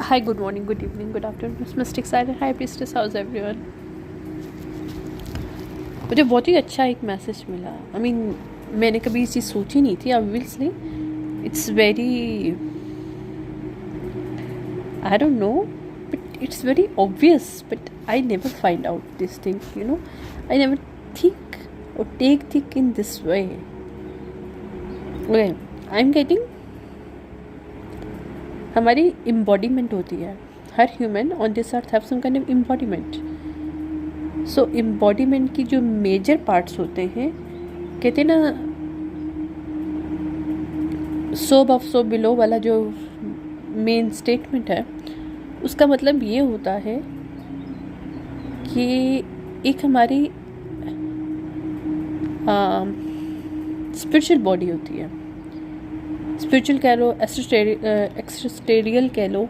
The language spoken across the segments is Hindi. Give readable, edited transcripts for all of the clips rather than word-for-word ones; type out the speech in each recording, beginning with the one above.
Hi, good morning, good evening, good afternoon, Miss Mystic Silent High Priestess, how's everyone? मुझे बहुत ही अच्छा एक मैसेज मिला। मैंने कभी ये चीज़ सोची नहीं थी। Obviously it's very, I don't know, but it's very obvious, but I never find out this thing, I never think और think in this way. Okay, I am getting, हमारी एम्बॉडीमेंट होती है। हर human on this earth have some kind of embodiment. So embodiment की जो मेजर पार्ट्स होते हैं, कहते हैं ना, सो अबव सो बिलो वाला जो मेन स्टेटमेंट है, उसका मतलब ये होता है कि एक हमारी स्पिरिचुअल बॉडी होती है। स्पिरिचुअल कह लो, एक्सटेरियल कह लो,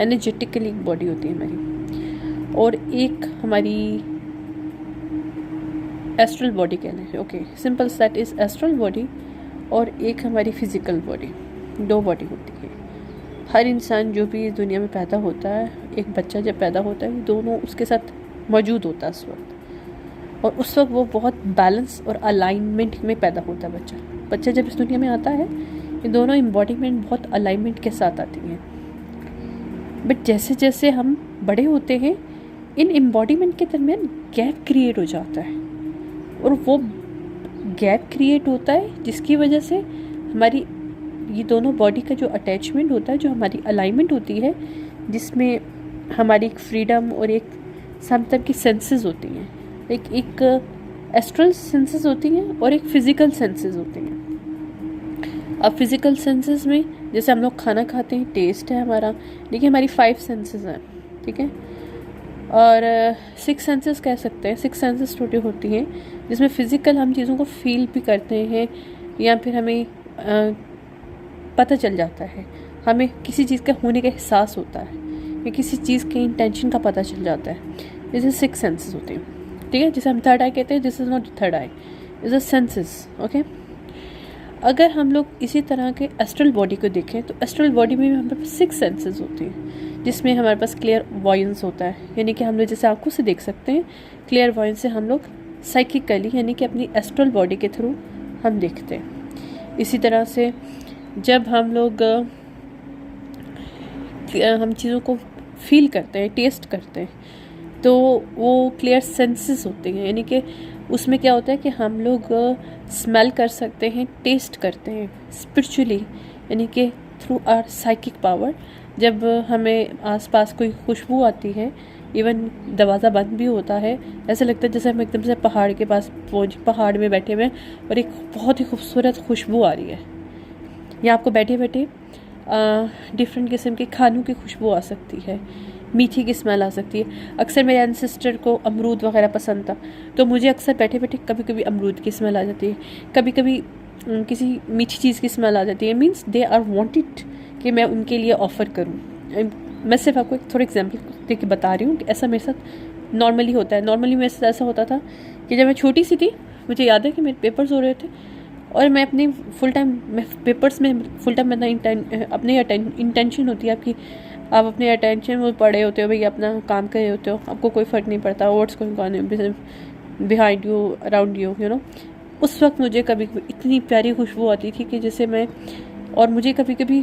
एनर्जेटिकली बॉडी होती है हमारी, और एक हमारी एस्ट्रल बॉडी कह लें। Okay, simple that is astral body, और एक हमारी फिजिकल बॉडी। दो बॉडी होती है। हर इंसान जो भी इस दुनिया में पैदा होता है, एक बच्चा जब पैदा होता है, दोनों उसके साथ मौजूद होता है उस वक्त, और उस वक्त वो बहुत बैलेंस और अलाइनमेंट में पैदा होता है। बच्चा जब इस दुनिया में आता है, ये दोनों एम्बॉडीमेंट बहुत अलाइनमेंट के साथ आती हैं। बट जैसे जैसे हम बड़े होते हैं, इन एम्बॉडीमेंट के दरमियान गैप क्रिएट हो जाता है, और वो गैप क्रिएट होता है जिसकी वजह से हमारी ये दोनों बॉडी का जो अटैचमेंट होता है, जो हमारी अलाइनमेंट होती है, जिसमें हमारी एक फ्रीडम और एक समतब की सेंसेस होती हैं। एक एस्ट्रल सेंसेस होती हैं और एक फिज़िकल सेंसेस होती हैं। अब फिज़िकल सेंसेस में जैसे हम लोग खाना खाते हैं, टेस्ट है हमारा, देखिए हमारी 5 सेंसेस हैं, ठीक है, और 6 सेंसेस कह सकते हैं। 6 सेंसेस छोटी होती हैं, जिसमें फ़िज़िकल हम चीज़ों को फील भी करते हैं, या फिर हमें पता चल जाता है, हमें किसी चीज़ का होने का एहसास होता है, या किसी चीज़ के इंटेंशन का पता चल जाता है। जैसे 6 सेंसेस होते हैं, ठीक है, जिसे हम थर्ड आई कहते हैं। This is not third I, is a senses. Okay, अगर हम लोग इसी तरह के एस्ट्रल बॉडी को देखें, तो एस्ट्रल बॉडी में भी हमारे पास 6 सेंसेस होती हैं, जिसमें हमारे पास क्लियर वॉयंस होता है, यानी कि हम लोग जैसे आंखों से देख सकते हैं। क्लियर वॉयंस से हम लोग साइकिकली, यानी कि अपनी एस्ट्रल बॉडी के थ्रू हम देखते हैं। इसी तरह से जब हम लोग हम चीज़ों को फील करते हैं, टेस्ट करते हैं, तो वो क्लियर सेंसेस होते हैं, यानी कि उसमें क्या होता है कि हम लोग स्मेल कर सकते हैं, टेस्ट करते हैं स्पिरिचुअली, यानी कि थ्रू आवर साइकिक पावर। जब हमें आसपास कोई खुशबू आती है, इवन दरवाज़ा बंद भी होता है, ऐसा लगता है जैसे हम एकदम से पहाड़ के पास पहाड़ में बैठे हुए हैं और एक बहुत ही खूबसूरत खुशबू आ रही है, या आपको बैठे बैठे डिफरेंट किस्म के खानों की खुशबू आ सकती है, मीठी की स्मेल आ सकती है। अक्सर मेरे एंसेस्टर को अमरूद वगैरह पसंद था, तो मुझे अक्सर बैठे बैठे कभी कभी अमरूद की स्मेल आ जाती है, कभी कभी किसी मीठी चीज़ की स्मेल आ जाती है। मीन्स दे आर वांटेड कि मैं उनके लिए ऑफ़र करूं। मैं सिर्फ आपको एक थोड़ा एग्जांपल दे के बता रही हूँ कि ऐसा मेरे साथ नॉर्मली होता है। नॉर्मली मेरे साथ ऐसा होता था कि जब मैं छोटी सी थी, मुझे याद है कि मेरे पेपर्स हो रहे थे, और मैं अपनी मैं पेपर्स में फुल टाइम अपनी इंटेंशन होती है आपकी, आप अपने अटेंशन में पढ़े होते हो, भैया अपना काम कर रहे होते हो, आपको कोई फ़र्क नहीं पड़ता what's going on behind you, around you, उस वक्त मुझे कभी कभी इतनी प्यारी खुशबू आती थी कि जैसे मैं, और मुझे कभी कभी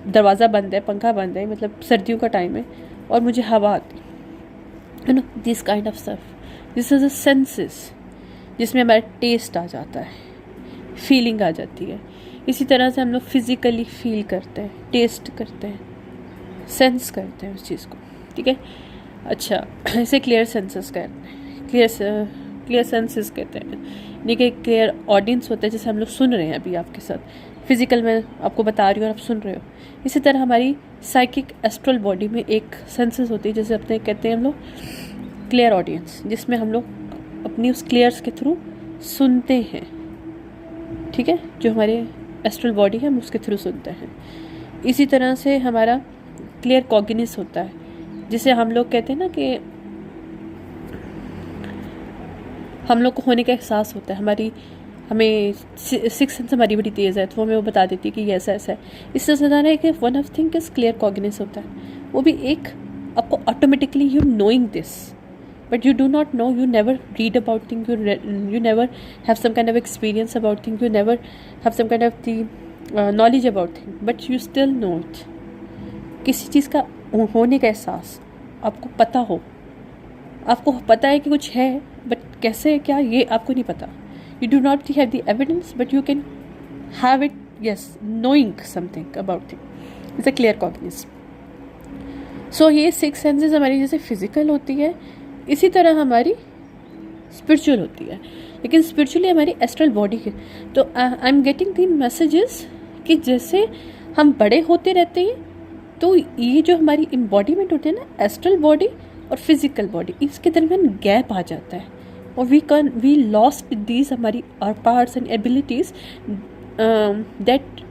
दरवाज़ा बंद है, पंखा बंद है, मतलब सर्दियों का टाइम है, और मुझे हवा आती, this kind of stuff, this is a senses, जिसमें हमारा टेस्ट आ जाता है, फीलिंग आ जाती है। इसी तरह से हम लोग फिज़िकली फील करते हैं, टेस्ट करते हैं, सेंस करते हैं उस चीज़ को, ठीक है। अच्छा, इसे क्लियर सेंसेस कहते हैं, क्लियर सेंसेस कहते हैं। देखिए, क्लियर ऑडियंस होता है, जैसे हम लोग सुन रहे हैं अभी आपके साथ, फिज़िकल में आपको बता रही हूँ और आप सुन रहे हो। इसी तरह हमारी साइकिक एस्ट्रल बॉडी में एक सेंसेस होती है, जैसे अपने कहते हैं हम लोग क्लियर ऑडियंस, जिसमें हम लोग अपनी उस क्लियर्स के थ्रू सुनते हैं, ठीक है, जो हमारे एस्ट्रल बॉडी है हम उसके थ्रू सुनते हैं। इसी तरह से हमारा क्लियर कॉग्निस होता है, जिसे हम लोग कहते हैं ना कि हम लोग को होने का एहसास होता है, हमारी हमें सिक्स सेंस हमारी बड़ी तेज़ है तो हमें वो बता देती है कि ये ऐसा ऐसा है। इससे ज़्यादा है कि one of thing is clear कॉग्निस होता है, वो भी एक आपको automatically you knowing this but you do not know, you never read about thing, you never have some kind of experience about thing, you never have some kind of the knowledge about thing but you still know it. किसी चीज़ का होने का एहसास आपको पता हो, आपको पता है कि कुछ है बट कैसे क्या ये आपको नहीं पता। You do not have the evidence, but you can have it, yes, knowing something about it. It's a clear cognizance. So ये सिक्स सेंसेस हमारी जैसे फिजिकल होती है, इसी तरह हमारी स्पिरिचुअल होती है, लेकिन स्पिरिचुअली हमारी एस्ट्रल बॉडी है। तो आई एम गेटिंग दी मैसेजेस कि जैसे हम बड़े होते रहते हैं तो ये जो हमारी एम्बॉडीमेंट होती है ना, एस्ट्रल बॉडी और फिजिकल बॉडी, इसके दरमियान गैप आ जाता है और वी लॉस्ट दीज हमारी our parts and abilities that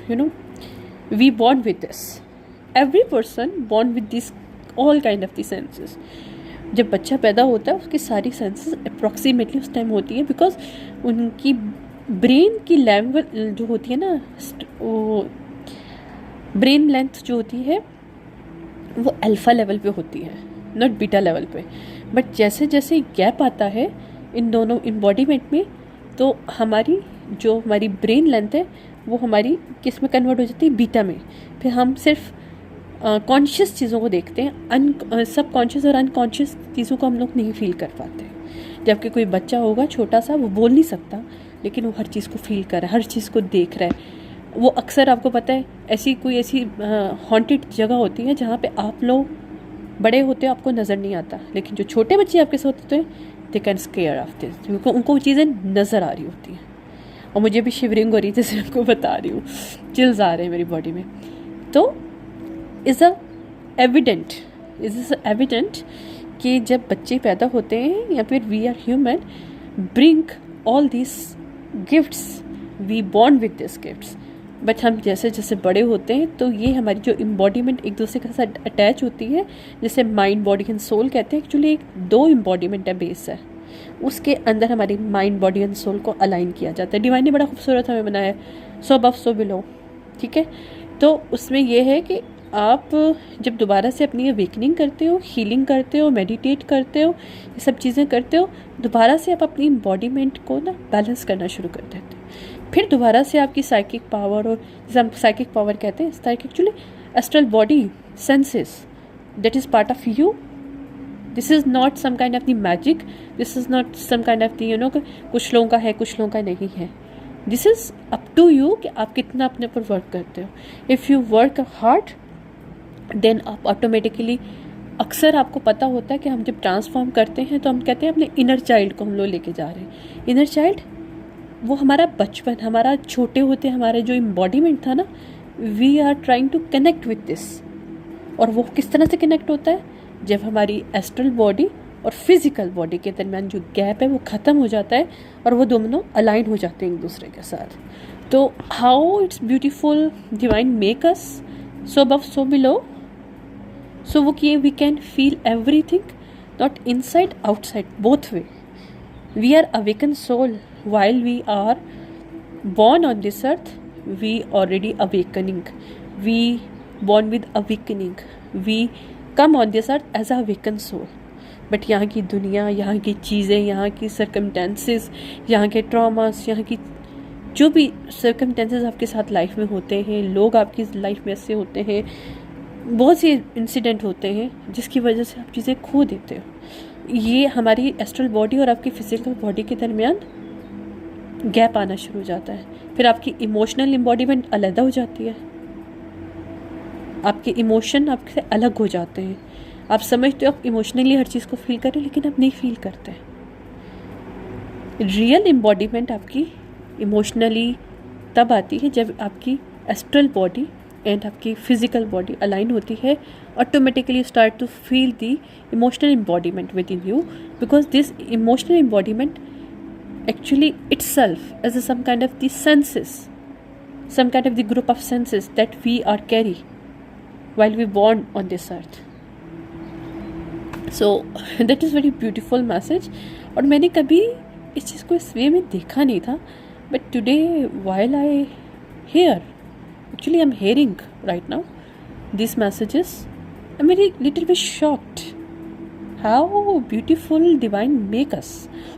you know we born with this. Every person born with this all kind of the senses. जब बच्चा पैदा होता है उसकी सारी सेंसेस अप्रॉक्सीमेटली उस टाइम होती है, बिकॉज उनकी ब्रेन की लेवल जो होती है ना, वो ब्रेन लेंथ जो होती है वो अल्फा लेवल पे होती है, नॉट बीटा लेवल पे। बट जैसे जैसे गैप आता है इन दोनों एम्बॉडीमेंट में, तो हमारी जो हमारी ब्रेन लेंथ है वो हमारी किस में कन्वर्ट हो जाती है, बीटा में। फिर हम सिर्फ कॉन्शियस चीज़ों को देखते हैं, सब कॉन्शियस और अनकॉन्शियस चीज़ों को हम लोग नहीं फील कर पाते। जबकि कोई बच्चा होगा छोटा सा, वो बोल नहीं सकता लेकिन वो हर चीज़ को फील कर रहा है, हर चीज़ को देख रहा है। वो अक्सर आपको पता है ऐसी हॉन्टेड जगह होती है जहाँ पे आप लोग बड़े होते हो, आपको नज़र नहीं आता, लेकिन जो छोटे बच्चे आपके साथ होते हैं they can square of this, क्योंकि उनको वो चीज़ें नज़र आ रही होती हैं। और मुझे भी शिवरिंग हो रही जैसे मैं आपको बता रही हूँ, चिल्स आ रहे हैं मेरी बॉडी में। तो इज़ एविडेंट कि जब बच्चे पैदा होते हैं या फिर we are human bring all this gifts, we born with this gifts. But हम जैसे जैसे बड़े होते हैं तो ये हमारी जो एम्बॉडीमेंट एक दूसरे के साथ अटैच होती है, जैसे माइंड बॉडी एंड सोल कहते हैं। एक्चुअली एक दो एम्बॉडीमेंट है, बेस है, उसके अंदर हमारी माइंड बॉडी एंड सोल को अलाइन किया जाता है। डिवाइन ने बड़ा खूबसूरत हमें बनाया है, सो अबव सो बिलो, ठीक है। तो उसमें यह है कि आप जब दोबारा से अपनी अवेकनिंग करते हो, हीलिंग करते हो, मेडिटेट करते हो, ये सब चीज़ें करते हो, दोबारा से आप अपनी एम्बॉडीमेंट को ना बैलेंस करना शुरू कर देते हो। फिर दोबारा से आपकी साइकिक पावर, और जैसे हम साइकिक पावर कहते हैं, इस तरह की actually astral body senses that is part of you. This is not some kind of the magic, this is not some kind of the you know कुछ लोगों का है कुछ लोगों का नहीं है। This is up to you कि आप कितना अपने ऊपर वर्क करते हो। If you work hard then आप ऑटोमेटिकली, अक्सर आपको पता होता है कि हम जब ट्रांसफॉर्म करते हैं तो हम कहते हैं अपने इनर चाइल्ड को हम लोग लेके जा रहे हैं। इनर चाइल्ड वो हमारा बचपन, हमारा छोटे होते हमारा जो एम्बॉडीमेंट था ना, we are trying to connect with this. और वो किस तरह से कनेक्ट होता है, जब हमारी एस्ट्रल बॉडी और फिजिकल बॉडी के दरमियान जो गैप है वो ख़त्म हो जाता है और वो दोनों अलाइन हो जाते हैं एक दूसरे के साथ। तो how it's beautiful divine make us so above so below, so वो कि we can feel everything, not inside outside, both way. We are awaken soul while we are born on this earth, we already awakening, we born with awakening, we come on this earth as a awakened soul. But यहाँ की दुनिया, यहाँ की चीज़ें, यहाँ की सर्कमटेंसेस, यहाँ के ट्रॉमास, यहाँ की जो भी सर्कमटेंसेस आपके साथ लाइफ में होते हैं, लोग आपकी लाइफ में ऐसे होते हैं, बहुत से इंसिडेंट होते हैं जिसकी वजह से आप चीज़ें खो देते हो। ये हमारी एस्ट्रल बॉडी और आपकी फिजिकल बॉडी के दरमियान गैप आना शुरू हो जाता है। फिर आपकी इमोशनल एम्बॉडीमेंट अलग हो जाती है, आपके इमोशन आपसे अलग हो जाते हैं। आप समझते हो आप इमोशनली हर चीज़ को फील करें, लेकिन आप नहीं फील करते। रियल एम्बॉडीमेंट आपकी इमोशनली तब आती है जब आपकी एस्ट्रल बॉडी एंड आपकी फिजिकल बॉडी अलाइन होती है। Automatically start to feel the emotional embodiment with in you, because this emotional embodiment actually itself as some kind of the senses, some kind of the group of senses that we are carry while we born on this earth. So that is very beautiful message. और मैंने कभी इस चीज़ को इस वे में देखा नहीं था, but today while I here, actually I am hearing right now these messages, I'm very little bit shocked how beautiful divine make us,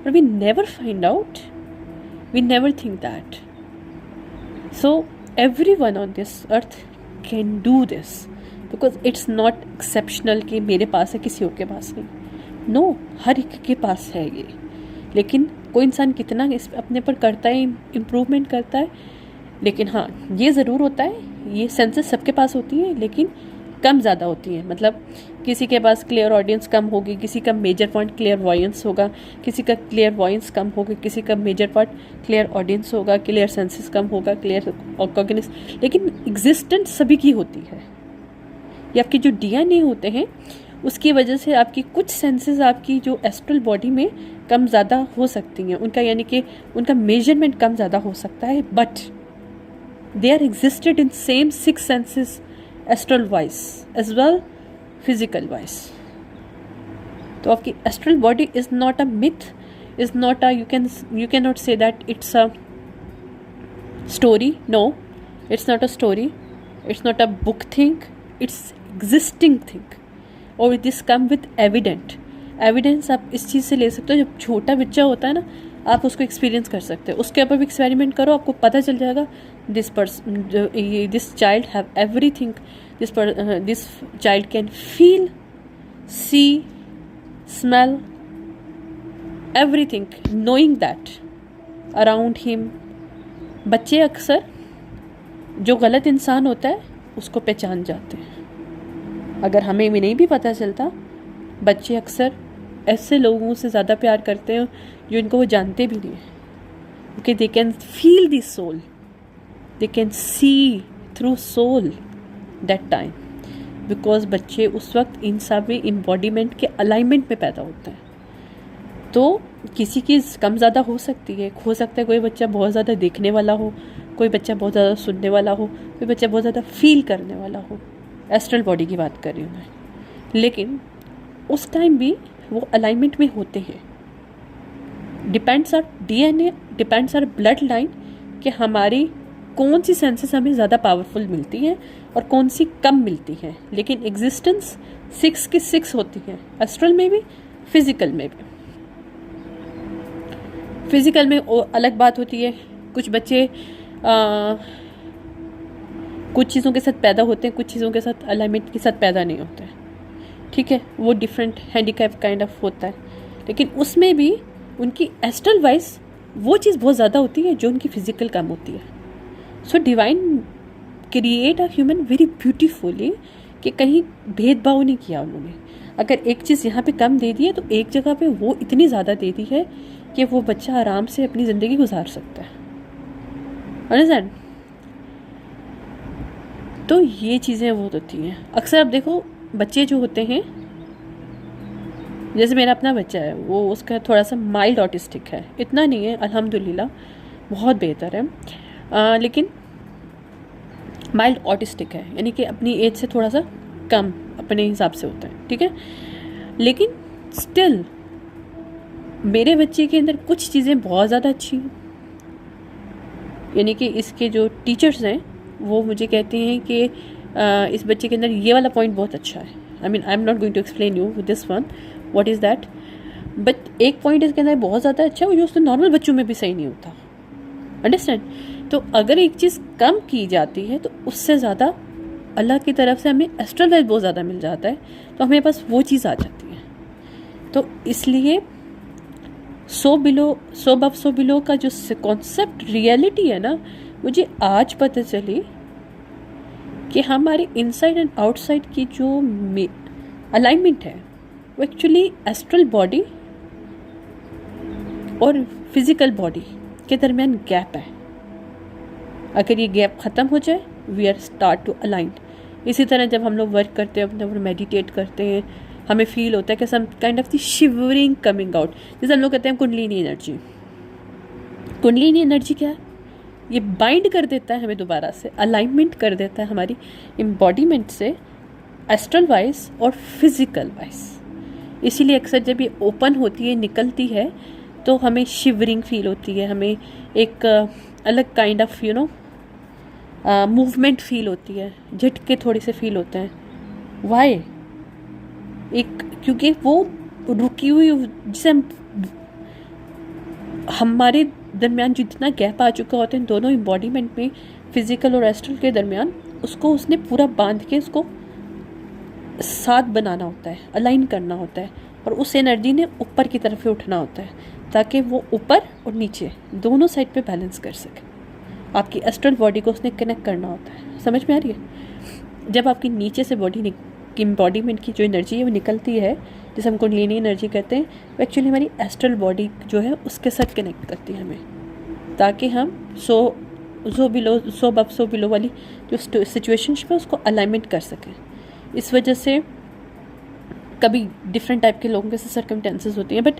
or we never find out, we never think that. So everyone on this earth can do this, because it's not exceptional कि मेरे पास है किसी और के पास नहीं. No, हर एक के पास है ये. लेकिन कोई इंसान कितना इस अपने पर करता है, इम्प्रूवमेंट करता है. लेकिन हाँ, ये ज़रूर होता है, ये सेंसेस सबके पास होती हैं, लेकिन कम ज़्यादा होती हैं. मतलब किसी के पास क्लियर ऑडियंस कम होगी, किसी का मेजर पॉइंट क्लियर वॉयंस होगा, किसी का क्लियर वॉयंस कम होगा, किसी का मेजर पॉइंट क्लियर ऑडियंस होगा, क्लियर सेंसेस कम होगा, क्लियर कॉग्निस. लेकिन एग्जिस्टेंस सभी की होती है. ये आपके जो डीएनए होते हैं उसकी वजह से आपकी कुछ सेंसेस आपकी जो एस्ट्रल बॉडी में कम ज़्यादा हो सकती हैं. उनका यानी कि उनका मेजरमेंट कम ज़्यादा हो सकता है, but they are existed in same 6 senses, astral wise as well, physical wise. तो आपकी astral body is not a myth, is not a, you cannot say that it's a story. No, it's not a story, it's not a book thing, it's existing thing. और this come with evidence आप इस चीज़ से ले सकते हो. जब छोटा बच्चा होता है ना, आप उसको एक्सपीरियंस कर सकते हो. उसके ऊपर भी एक्सपेरिमेंट करो, आपको पता चल जाएगा this child have everything. This child can feel, see, smell everything, knowing that around him. बच्चे अक्सर जो गलत इंसान होता है उसको पहचान जाते हैं. अगर हमें भी नहीं भी पता चलता, बच्चे अक्सर ऐसे लोगों से ज़्यादा प्यार करते हैं जो इनको वो जानते भी नहीं है. Okay, they can feel the soul, they can see through soul that time, because बच्चे उस वक्त इन सब में इम्बॉडीमेंट के अलाइनमेंट में पैदा होते हैं. तो किसी की कम ज़्यादा हो सकती है. हो सकता है कोई बच्चा बहुत ज़्यादा देखने वाला हो, कोई बच्चा बहुत ज़्यादा सुनने वाला हो, कोई बच्चा बहुत ज़्यादा फील करने वाला हो. एस्ट्रल बॉडी की बात कर रही हूँ मैं. लेकिन उस टाइम भी वो अलाइनमेंट में होते हैं. Depends our DNA, depends our blood line कि हमारी कौन सी सेंसेस हमें ज़्यादा पावरफुल मिलती हैं और कौन सी कम मिलती हैं. लेकिन एग्जिस्टेंस 6 की 6 होती है, एस्ट्रल में भी, फिजिकल में भी. फिजिकल में अलग बात होती है. कुछ बच्चे कुछ चीज़ों के साथ पैदा होते हैं, कुछ चीज़ों के साथ अलाइनमेंट के साथ पैदा नहीं होते हैं. ठीक है, वो डिफरेंट हैंडीकैप काइंड ऑफ होता है. लेकिन उसमें भी उनकी एस्ट्रल वाइज वो चीज़ बहुत ज़्यादा होती है जो उनकी फिजिकल कम होती है. So divine create a human very beautifully, कि कहीं भेदभाव नहीं किया उन्होंने. अगर एक चीज़ यहाँ पे कम दे दी है तो एक जगह पे वो इतनी ज़्यादा दे दी है कि वो बच्चा आराम से अपनी ज़िंदगी गुजार सकता है. अंडरस्टैंड? तो ये चीज़ें वो होती हैं. अक्सर आप देखो बच्चे जो होते हैं, जैसे मेरा अपना बच्चा है, वो उसका थोड़ा सा माइल्ड ऑटिस्टिक है. इतना नहीं है, अल्हम्दुलिल्लाह बहुत बेहतर है. लेकिन माइल्ड ऑटिस्टिक है, यानी कि अपनी एज से थोड़ा सा कम अपने हिसाब से होता है. ठीक है, लेकिन स्टिल मेरे बच्चे के अंदर कुछ चीज़ें बहुत ज़्यादा अच्छी हैं. यानी कि इसके जो टीचर्स हैं वो मुझे कहते हैं कि इस बच्चे के अंदर ये वाला पॉइंट बहुत अच्छा है. I mean I am not going to explain you with this one what is that, but एक पॉइंट इसके अंदर बहुत ज़्यादा अच्छा है जो उससे नॉर्मल बच्चों में भी सही नहीं होता. अंडरस्टैंड? तो अगर एक चीज़ कम की जाती है तो उससे ज़्यादा अल्लाह की तरफ से हमें एस्ट्रल वेल्थ बहुत ज़्यादा मिल जाता है, तो हमें पास वो चीज़ आ जाती है. तो इसलिए 100 बिलो का जो कॉन्सेप्ट रियलिटी है ना, मुझे आज पता चली कि हमारे इनसाइड एंड आउटसाइड की जो अलाइनमेंट है वो एक्चुअली एस्ट्रल बॉडी और फिजिकल बॉडी के दरमियान गैप है. अगर ये गैप ख़त्म हो जाए, we are start to align. इसी तरह जब हम लोग वर्क करते हैं, अपने ऊपर मेडिटेट करते हैं, हमें फील होता है कि some kind of the shivering coming out. जैसे हम लोग कहते हैं कुंडलिनी एनर्जी. कुंडलिनी एनर्जी क्या है? ये बाइंड कर देता है हमें दोबारा से, अलाइनमेंट कर देता है हमारी एम्बॉडीमेंट से, एस्ट्रल वाइज और फिजिकल वाइज. इसीलिए अक्सर जब ये ओपन होती है, निकलती है, तो हमें शिवरिंग फील होती है, हमें एक अलग काइंड ऑफ मूवमेंट फील होती है, झटके थोड़े से फील होते हैं। वाई? क्योंकि वो रुकी हुई, जिसे हमारे दरमियान जितना गैप आ चुका होता है दोनों एम्बॉडीमेंट में, फिजिकल और एस्ट्रल के दरमियान, उसको उसने पूरा बांध के उसको साथ बनाना होता है, अलाइन करना होता है, और उस एनर्जी ने ऊपर की तरफ उठना होता है ताकि वो ऊपर और नीचे दोनों साइड पे बैलेंस कर सके। आपकी एस्ट्रल बॉडी को उसने कनेक्ट करना होता है। समझ में आ रही है? जब आपकी नीचे से बॉडी की एम्बॉडीमेंट की जो एनर्जी है वो निकलती है, जिसे हम कुंडलिनी एनर्जी कहते हैं, वो एक्चुअली हमारी एस्ट्रल बॉडी जो है उसके साथ कनेक्ट करती है हमें, ताकि हम सो बिलो वाली जो सिचुएशनशिप है उसको अलाइनमेंट कर सकें। इस वजह से कभी डिफरेंट टाइप के लोगों के साथ सर्कमस्टेंसेस होती हैं, बट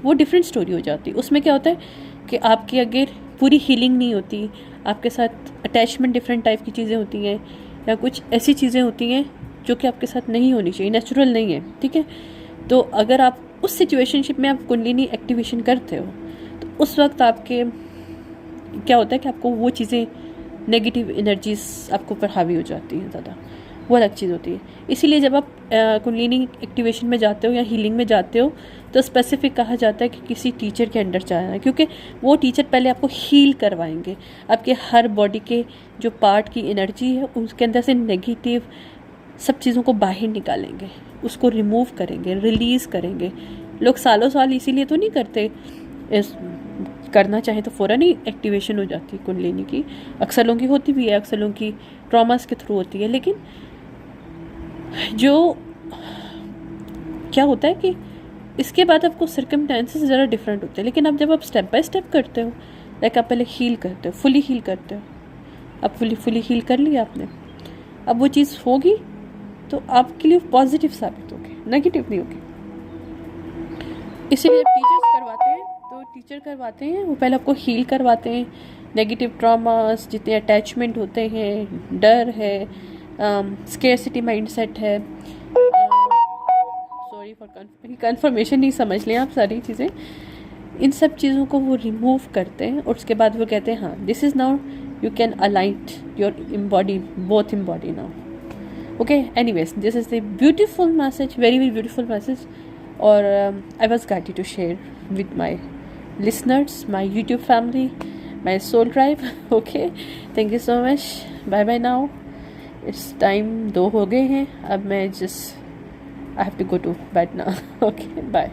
वो डिफरेंट स्टोरी हो जाती है। उसमें क्या होता है कि आपकी अगर पूरी हीलिंग नहीं होती, आपके साथ अटैचमेंट डिफरेंट टाइप की चीज़ें होती हैं, या कुछ ऐसी चीज़ें होती हैं जो कि आपके साथ नहीं होनी चाहिए, नेचुरल नहीं है, ठीक है। तो अगर आप उस सिचुएशनशिप में आप कुंडलिनी एक्टिवेशन करते हो तो उस वक्त आपके क्या होता है कि आपको वो चीज़ें, नेगेटिव एनर्जीज आपको पर हावी हो जाती हैं ज़्यादा, वो अलग चीज़ होती है। इसीलिए जब आप कुंडलिनी एक्टिवेशन में जाते हो या हीलिंग में जाते हो तो स्पेसिफिक कहा जाता है कि किसी टीचर के अंडर जाना है, क्योंकि वो टीचर पहले आपको हील करवाएंगे, आपके हर बॉडी के जो पार्ट की एनर्जी है उसके अंदर से नेगेटिव सब चीज़ों को बाहर निकालेंगे, उसको रिमूव करेंगे, रिलीज़ करेंगे। लोग सालों साल इसीलिए तो नहीं करते, करना चाहे तो फ़ौरन ही एक्टिवेशन हो जाती है कुंडलिनी की। अक्सर लोगों की होती भी है, अक्सर लोगों की ट्रॉमास के थ्रू होती है, लेकिन जो क्या होता है कि इसके बाद आपको सर्कमस्टेंसेस ज़रा डिफरेंट होते हैं। लेकिन अब जब आप स्टेप बाय स्टेप करते हो, लाइक आप पहले हील करते हो, फुली हील करते हो, अब फुली हील कर लिया आपने, अब वो चीज़ होगी तो आपके लिए पॉजिटिव साबित होगी, नेगेटिव नहीं होगी। इसीलिए टीचर करवाते हैं वो पहले आपको हील करवाते हैं, नेगेटिव ट्रॉमास जितने अटैचमेंट होते हैं, डर है, स्केर्सिटी माइंडसेट है, सॉरी फॉर कंफर्मेशन नहीं समझ लें आप सारी चीज़ें, इन सब चीज़ों को वो रिमूव करते हैं और उसके बाद वो कहते हैं हाँ this is now you can align your body, both in body now. Okay, anyways this is the beautiful message, very beautiful message, और I was guided to share with my listeners, my YouTube family, my soul tribe. Okay, thank you so much. Bye bye now. It's time 2 हो गए हैं, अब मैं I have to go to bed now. Okay, bye.